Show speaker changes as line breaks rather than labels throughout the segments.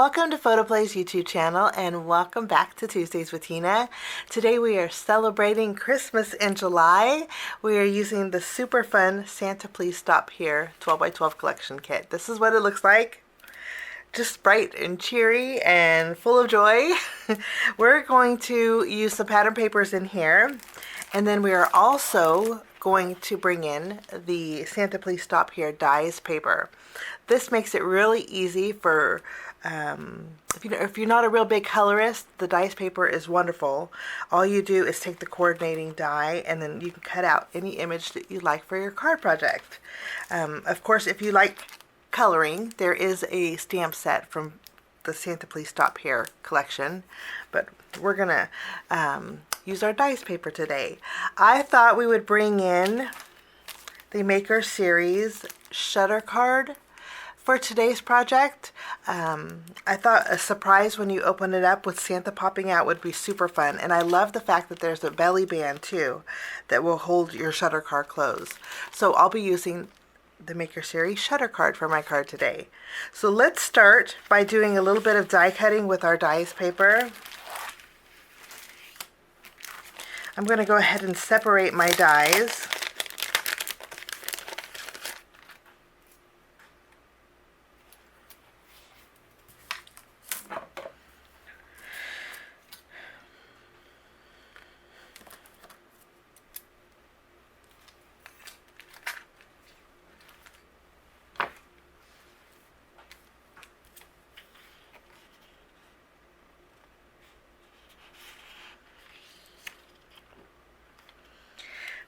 Welcome to PhotoPlay's YouTube channel and welcome back to Tuesdays with Tina. Today we are celebrating Christmas in July. We are using the super fun Santa Please Stop Here 12x12 collection kit. This is what it looks like. Just bright and cheery and full of joy. We're going to use the pattern papers in here, and then we are also going to bring in the Santa Please Stop Here dies paper. This makes it really easy for if you're not a real big colorist, the dies paper is wonderful. All you do is take the coordinating die and then you can cut out any image that you like for your card project. Of course, if you like coloring, there is a stamp set from the Santa Please Stop Here collection, but we're gonna use our dies paper today. I thought we would bring in the Maker Series Shutter card for today's project. I thought a surprise when you open it up with Santa popping out would be super fun, and I love the fact that there's a belly band too that will hold your shutter card closed. So I'll be using the Maker Series Shutter card for my card today. So let's start by doing a little bit of die cutting with our dies paper. I'm going to go ahead and separate my dies.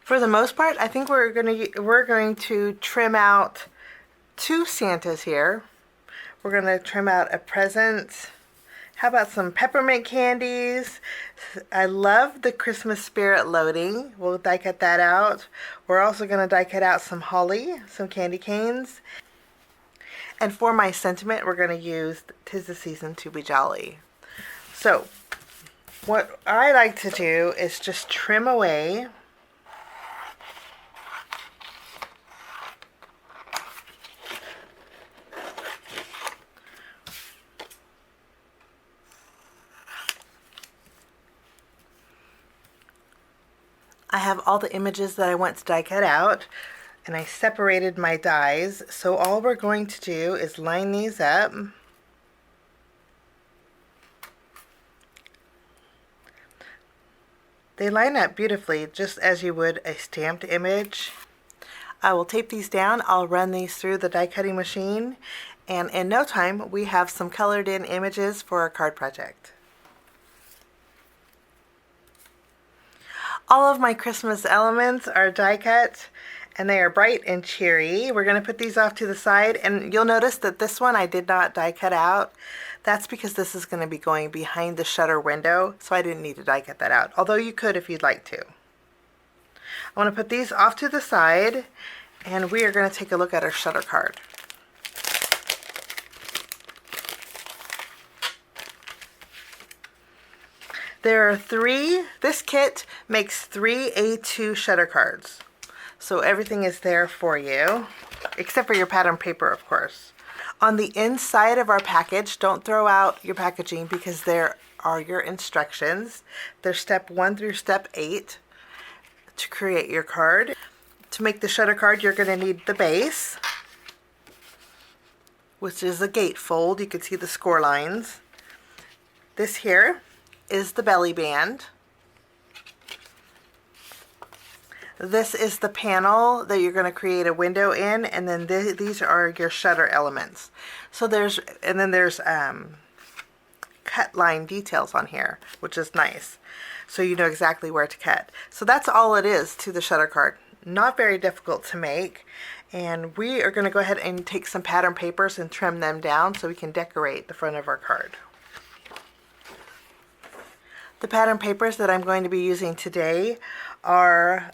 For the most part, I think we're going to trim out two Santas here. We're going to trim out a present. How about some peppermint candies? I love the Christmas spirit loading. We'll die cut that out. We're also going to die cut out some holly, some candy canes. And for my sentiment, we're going to use 'Tis the Season to Be Jolly. So what I like to do is just trim away. I have all the images that I want to die cut out, and I separated my dies. So all we're going to do is line these up. They line up beautifully, just as you would a stamped image. I will tape these down. I'll run these through the die cutting machine, and in no time we have some colored in images for our card project. All of my Christmas elements are die cut and they are bright and cheery. We're going to put these off to the side, and you'll notice that this one I did not die cut out. That's because this is going to be going behind the shutter window, so I didn't need to die cut that out, although you could if you'd like to. I want to put these off to the side, and we are going to take a look at our shutter card. There are this kit makes 3 A2 shutter cards. So everything is there for you, except for your pattern paper, of course. On the inside of our package, don't throw out your packaging because there are your instructions. There's step 1 through step 8 to create your card. To make the shutter card, you're going to need the base, which is a gatefold. You can see the score lines. This here is the belly band. This is the panel that you're going to create a window in, and then these are your shutter elements. So there's cut line details on here, which is nice. So you know exactly where to cut. So that's all it is to the shutter card. Not very difficult to make. And we are going to go ahead and take some pattern papers and trim them down so we can decorate the front of our card. The pattern papers that I'm going to be using today are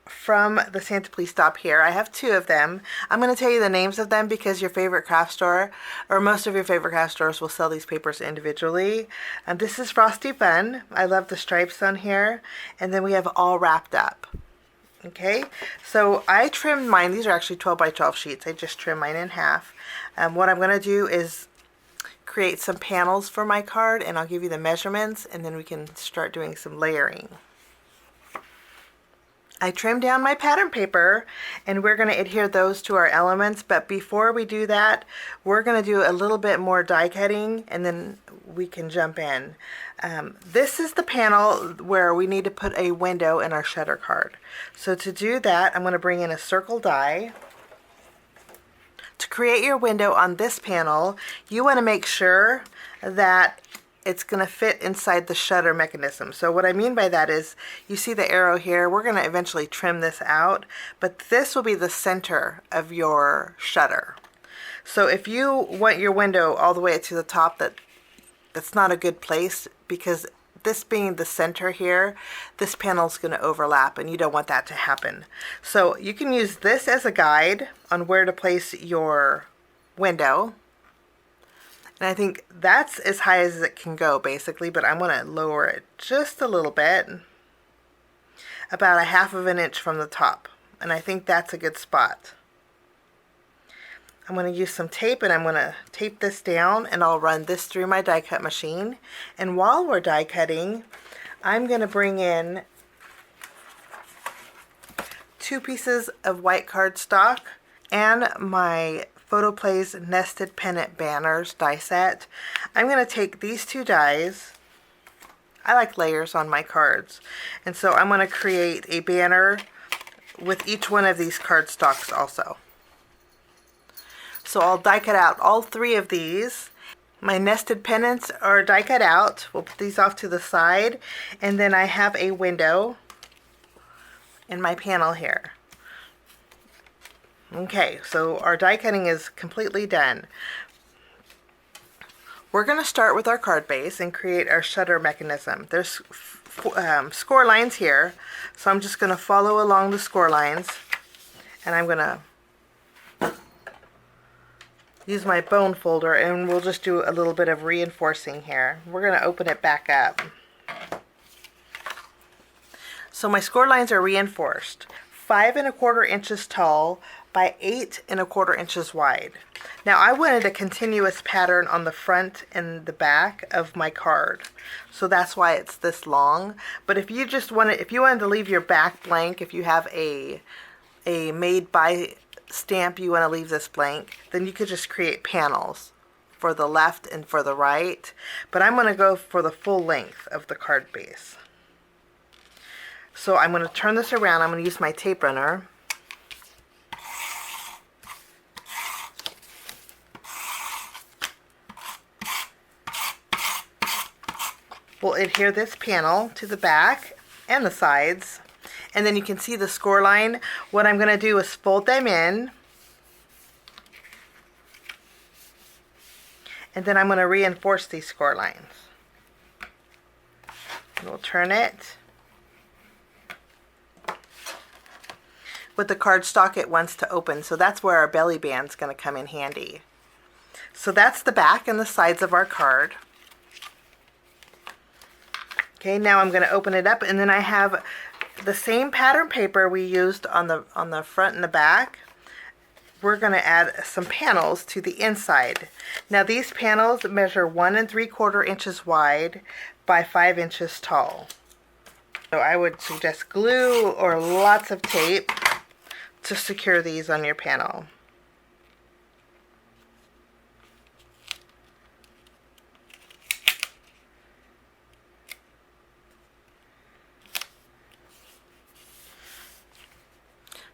from the Santa Please Stop Here. I have 2 of them. I'm going to tell you the names of them because your favorite craft store, or most of your favorite craft stores, will sell these papers individually. And this is Frosty Fun. I love the stripes on here. And then we have All Wrapped Up. Okay, so I trimmed mine. These are actually 12x12 sheets. I just trimmed mine in half. What I'm going to do is create some panels for my card, and I'll give you the measurements, and then we can start doing some layering. I trimmed down my pattern paper, and we're going to adhere those to our elements, but before we do that, we're going to do a little bit more die cutting, and then we can jump in. This is the panel where we need to put a window in our shutter card. So to do that, I'm going to bring in a circle die. To create your window on this panel, you want to make sure that it's going to fit inside the shutter mechanism. So what I mean by that is, you see the arrow here, we're going to eventually trim this out, but this will be the center of your shutter. So if you want your window all the way to the top, that's not a good place, because this being the center here, this panel is going to overlap, and you don't want that to happen. So you can use this as a guide on where to place your window. And I think that's as high as it can go, basically, but I'm going to lower it just a little bit, about 1/2 inch from the top. And I think that's a good spot. I'm going to use some tape, and I'm going to tape this down, and I'll run this through my die cut machine. And while we're die cutting, I'm going to bring in 2 pieces of white cardstock and my PhotoPlay's nested pennant banners die set. I'm going to take these 2 dies. I like layers on my cards, and so I'm going to create a banner with each one of these cardstocks also. So I'll die cut out all 3 of these. My nested pennants are die cut out. We'll put these off to the side, and then I have a window in my panel here. Okay, so our die cutting is completely done. We're going to start with our card base and create our shutter mechanism. There's score lines here, so I'm just going to follow along the score lines, and I'm going to use my bone folder, and we'll just do a little bit of reinforcing here. We're going to open it back up. So my score lines are reinforced. 5 1/4 inches tall by 8 1/4 inches wide. Now I wanted a continuous pattern on the front and the back of my card, so that's why it's this long. But if you just wanted, if you wanted to leave your back blank, if you have a made by stamp, you want to leave this blank, then you could just create panels for the left and for the right. But I'm going to go for the full length of the card base. So I'm going to turn this around. I'm going to use my tape runner. We'll adhere this panel to the back and the sides, and then you can see the score line. What I'm going to do is fold them in, and then I'm going to reinforce these score lines. And we'll turn it. With the cardstock, it wants to open, so that's where our belly band's going to come in handy. So that's the back and the sides of our card. Okay, now I'm going to open it up, and then I have the same pattern paper we used on the front and the back. We're going to add some panels to the inside. Now these panels measure 1 3/4 inches wide by 5 inches tall. So I would suggest glue or lots of tape to secure these on your panel.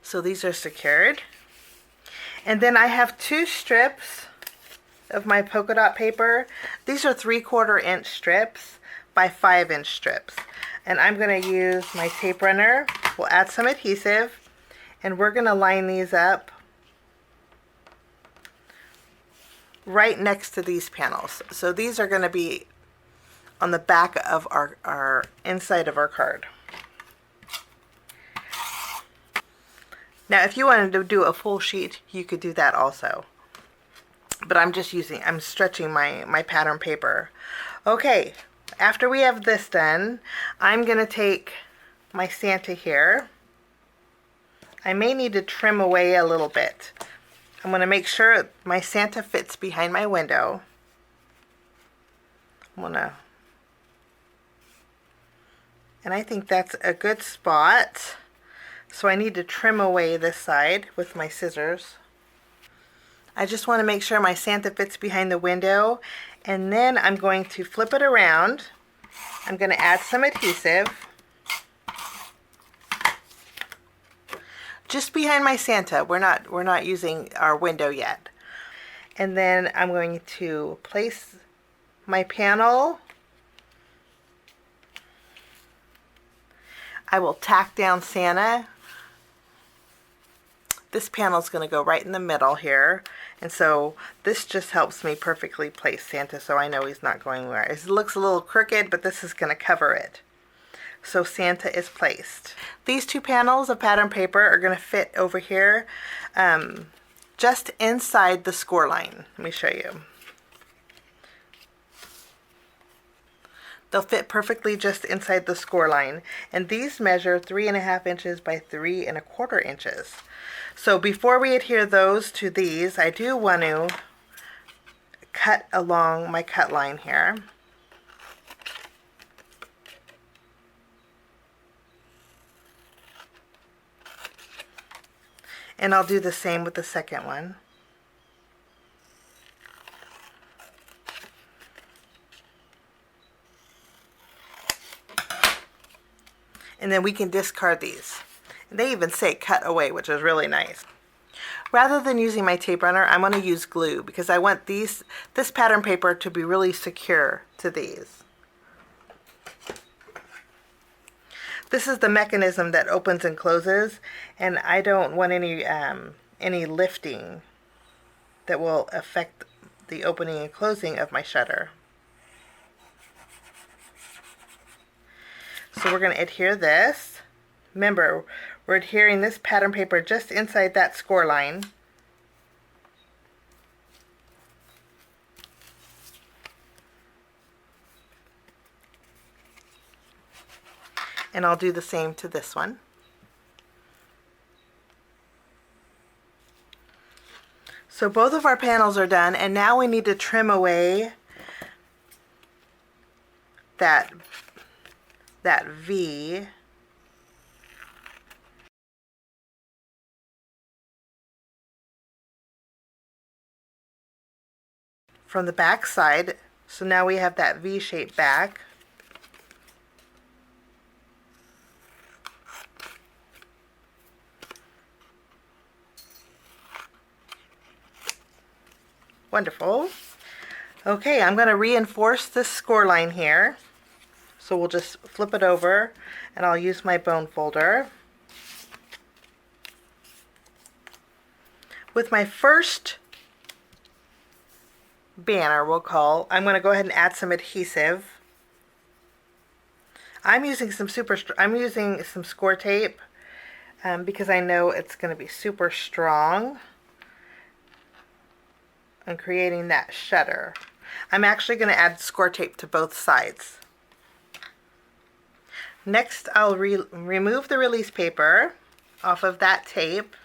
So these are secured. And then I have 2 strips of my polka dot paper. These are 3/4 inch strips by 5 inch strips. And I'm going to use my tape runner. We'll add some adhesive, and we're going to line these up right next to these panels. So these are going to be on the back of our inside of our card. Now, if you wanted to do a full sheet, you could do that also. But I'm stretching my pattern paper. Okay, after we have this done, I'm going to take my Santa here. I may need to trim away a little bit. I'm going to make sure my Santa fits behind my window. and I think that's a good spot. So I need to trim away this side with my scissors. I just want to make sure my Santa fits behind the window, and then I'm going to flip it around. I'm going to add some adhesive just behind my Santa. We're not using our window yet. And then I'm going to place my panel. I will tack down Santa. This panel is going to go right in the middle here, and so this just helps me perfectly place Santa, so I know he's not going anywhere. It looks a little crooked, but this is going to cover it. So Santa is placed. These two panels of pattern paper are going to fit over here, just inside the score line. Let me show you. They'll fit perfectly just inside the score line, and these measure 3.5 inches by 3.25 inches. So before we adhere those to these, I do want to cut along my cut line here. And I'll do the same with the second one. And then we can discard these. And they even say cut away, which is really nice. Rather than using my tape runner, I'm going to use glue because I want this pattern paper to be really secure to these. This is the mechanism that opens and closes, and I don't want any lifting that will affect the opening and closing of my shutter. So we're going to adhere this. Remember, we're adhering this pattern paper just inside that score line. And I'll do the same to this one. So both of our panels are done, and now we need to trim away that V from the back side. So now we have that V-shaped back. Wonderful. Okay, I'm going to reinforce this score line here. So we'll just flip it over, and I'll use my bone folder. With my first banner, I'm going to go ahead and add some adhesive. I'm using some score tape because I know it's going to be super strong on creating that shutter. I'm actually going to add score tape to both sides. Next, I'll remove the release paper off of that tape.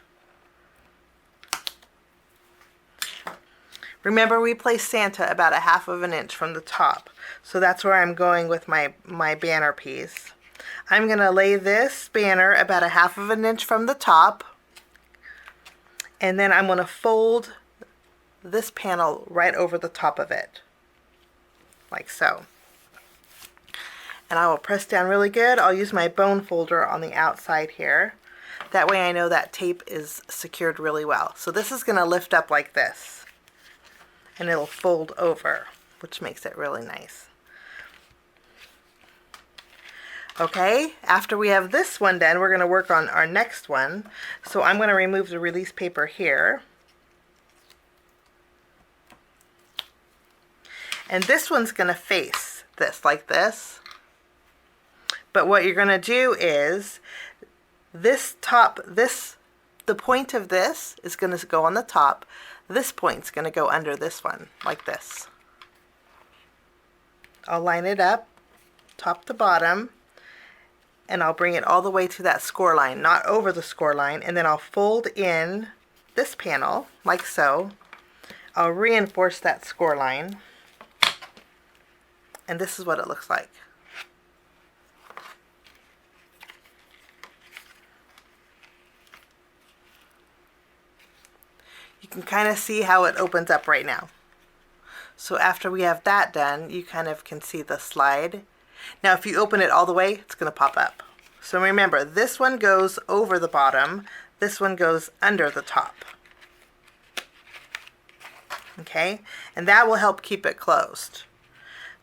Remember, we placed Santa about 1/2 inch from the top, so that's where I'm going with my banner piece. I'm going to lay this banner about 1/2 inch from the top, and then I'm going to fold this panel right over the top of it, like so. And I will press down really good. I'll use my bone folder on the outside here. That way I know that tape is secured really well. So this is going to lift up like this, and it'll fold over, which makes it really nice. Okay, after we have this one done, we're going to work on our next one. So I'm going to remove the release paper here. And this one's going to face this, like this. But what you're going to do is, the point of this is going to go on the top. This point's going to go under this one, like this. I'll line it up, top to bottom, and I'll bring it all the way to that score line, not over the score line, and then I'll fold in this panel, like so. I'll reinforce that score line. And this is what it looks like. You can kind of see how it opens up right now. So after we have that done, you kind of can see the slide. Now if you open it all the way, it's going to pop up. So remember, this one goes over the bottom, this one goes under the top. Okay, and that will help keep it closed.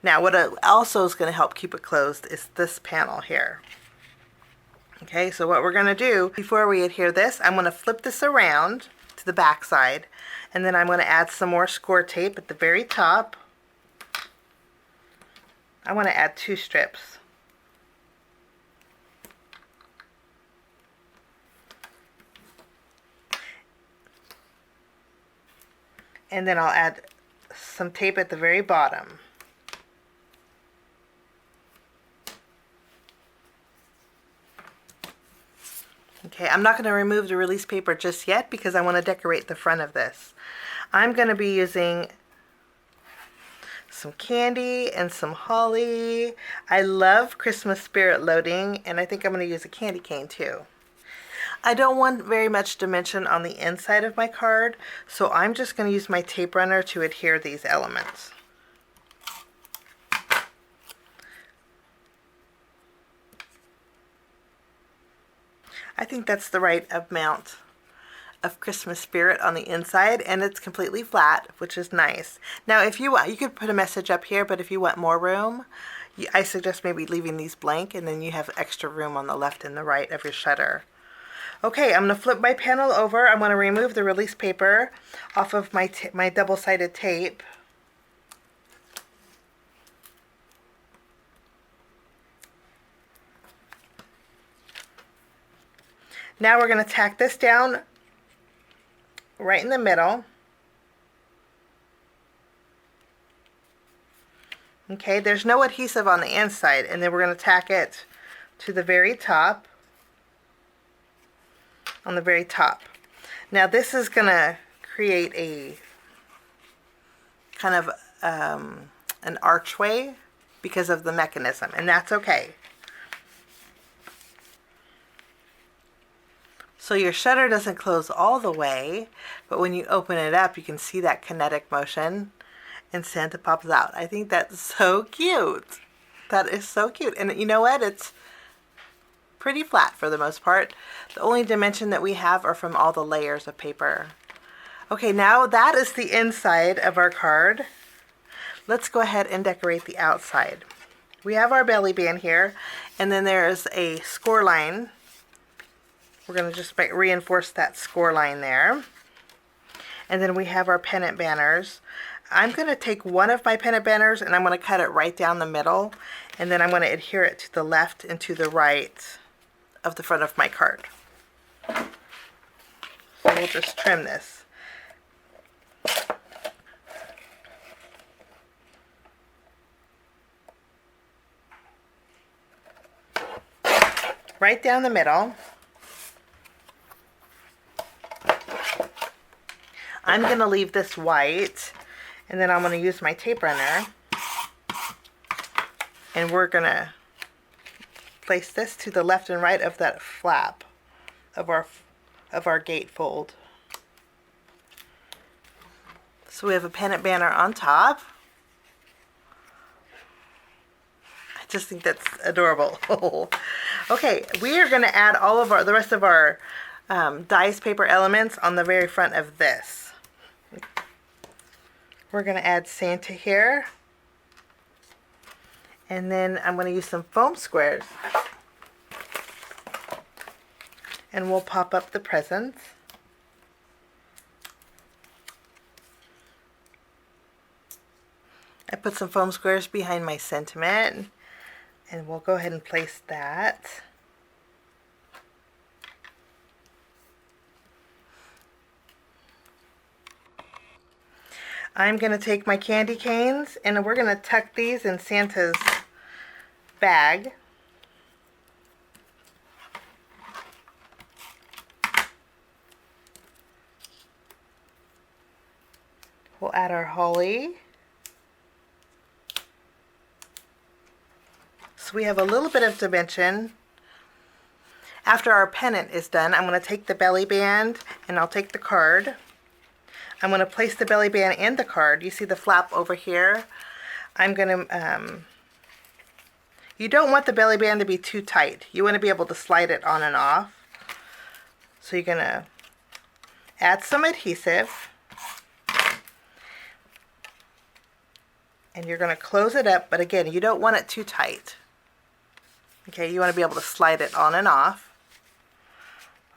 Now what also is going to help keep it closed is this panel here. Okay, so what we're going to do before we adhere this, I'm going to flip this around to the back side, and then I'm going to add some more score tape at the very top. I want to add 2 strips. And then I'll add some tape at the very bottom. Okay, I'm not going to remove the release paper just yet because I want to decorate the front of this. I'm going to be using some candy and some holly. I love Christmas spirit loading, and I think I'm going to use a candy cane too. I don't want very much dimension on the inside of my card, so I'm just going to use my tape runner to adhere these elements. I think that's the right amount of Christmas spirit on the inside, and it's completely flat, which is nice. Now if you want, you could put a message up here, but if you want more room, I suggest maybe leaving these blank, and then you have extra room on the left and the right of your shutter. Okay, I'm going to flip my panel over. I'm going to remove the release paper off of my double-sided tape. Now we're going to tack this down right in the middle. Okay, there's no adhesive on the inside, and then we're going to tack it to the very top. On the very top. Now this is going to create a kind of an archway because of the mechanism, and that's okay. So your shutter doesn't close all the way, but when you open it up, you can see that kinetic motion and Santa pops out. I think that's so cute. That is so cute. And you know what? It's pretty flat for the most part. The only dimension that we have are from all the layers of paper. Okay, now that is the inside of our card. Let's go ahead and decorate the outside. We have our belly band here, and then there's a score line. We're going to just reinforce that score line there. And then we have our pennant banners. I'm going to take one of my pennant banners and I'm going to cut it right down the middle, and then I'm going to adhere it to the left and to the right of the front of my card. So we'll just trim this. Right down the middle. I'm going to leave this white, and then I'm going to use my tape runner, and we're going to place this to the left and right of that flap of our gatefold. So we have a pennant banner on top. I just think that's adorable. Okay, we are going to add all of the rest of our dies paper elements on the very front of this. We're going to add Santa here. And then I'm going to use some foam squares. And we'll pop up the presents. I put some foam squares behind my sentiment. And we'll go ahead and place that. I'm going to take my candy canes and we're going to tuck these in Santa's bag. We'll add our holly. So we have a little bit of dimension. After our pennant is done, I'm going to take the belly band and I'll take the card. I'm going to place the belly band in the card. You see the flap over here? I'm going to, you don't want the belly band to be too tight. You want to be able to slide it on and off. So you're going to add some adhesive. And you're going to close it up, but again, you don't want it too tight. Okay, you want to be able to slide it on and off.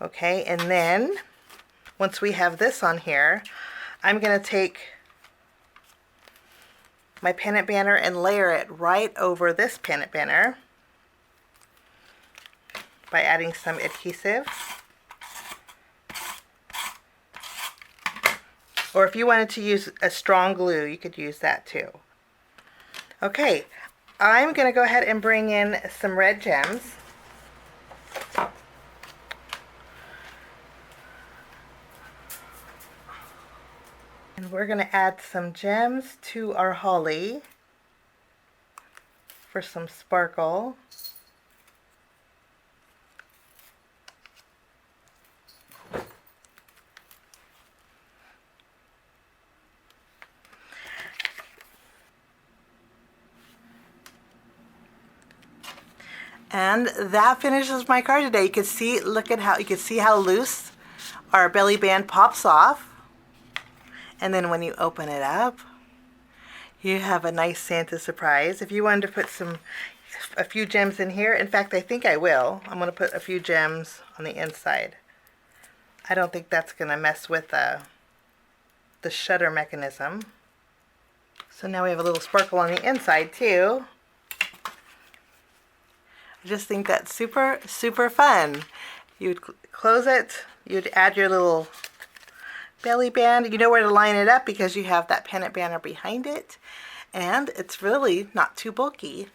Okay, and then once we have this on here, I'm going to take my pennant banner and layer it right over this pennant banner by adding some adhesive. Or if you wanted to use a strong glue, you could use that too. Okay, I'm going to go ahead and bring in some red gems. And we're going to add some gems to our holly for some sparkle. And that finishes my card today. You can see, look at how, you can see how loose our belly band pops off. And then when you open it up, you have a nice Santa surprise. If you wanted to put a few gems in here, in fact, I think I will. I'm going to put a few gems on the inside. I don't think that's going to mess with the shutter mechanism. So now we have a little sparkle on the inside too. I just think that's super, super fun. You'd close it, you'd add your little belly band. You know where to line it up because you have that pennant banner behind it. And it's really not too bulky.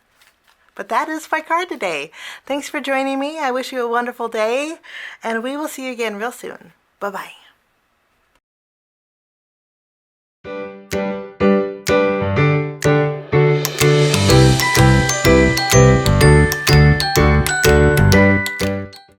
But that is my card today. Thanks for joining me. I wish you a wonderful day. And we will see you again real soon. Bye-bye.